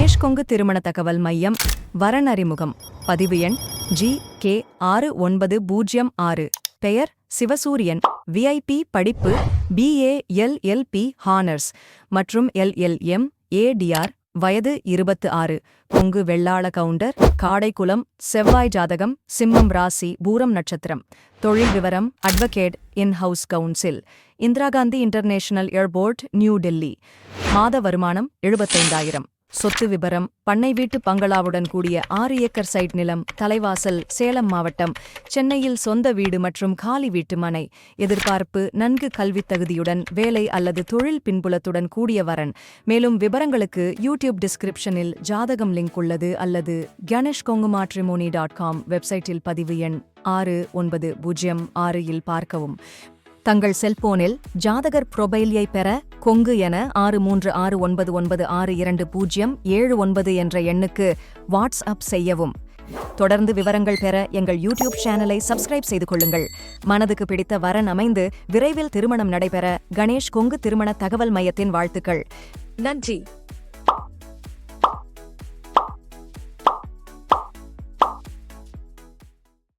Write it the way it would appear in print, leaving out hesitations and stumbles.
கணேஷ் கொங்கு திருமண தகவல் மையம் வரன் அறிமுகம். பதிவு எண் GK6906. பெயர் சிவசூரியன். VIP படிப்பு BA LLP ஹானர்ஸ் மற்றும் LLM ADR. வயது 26. கொங்கு வெள்ளாள கவுண்டர். காடைக்குளம். செவ்வாய் ஜாதகம். சிம்மம் ராசி. பூரம் நட்சத்திரம். தொழில் விவரம் advocate. In house counsel. Indira Gandhi international airport, new Delhi. மாத வருமானம் 75,000. சொத்து விபரம் பண்ணை வீட்டு பங்களாவுடன் கூடிய 6 ஏக்கர் சைட் நிலம். தலைவாசல். சேலம் மாவட்டம். சென்னையில் சொந்த வீடு மற்றும் காலி வீட்டு மனை. எதிர்பார்ப்பு நன்கு கல்வித் தகுதியுடன் வேலை அல்லது தொழில் பின்புலத்துடன் கூடிய வரன். மேலும் விவரங்களுக்கு யூடியூப் டிஸ்கிரிப்ஷனில் ஜாதகம் லிங்க் உள்ளது அல்லது ganeshkongumatrimony.com வெப்சைட்டில் பதிவு எண் 6906 இல் பார்க்கவும். தங்கள் செல்போனில் ஜாதகர் புரொபைலை பெற கொங்கு என 6369962079 என்ற எண்ணுக்கு வாட்ஸ்அப் செய்யவும். தொடர்ந்து விவரங்கள் பெற எங்கள் யூடியூப் சேனலை சப்ஸ்கிரைப் செய்து கொள்ளுங்கள். மனதுக்கு பிடித்த வரன் அமைந்து விரைவில் திருமணம் நடைபெற கணேஷ் கொங்கு திருமண தகவல் மையத்தின் வாழ்த்துக்கள். நன்றி.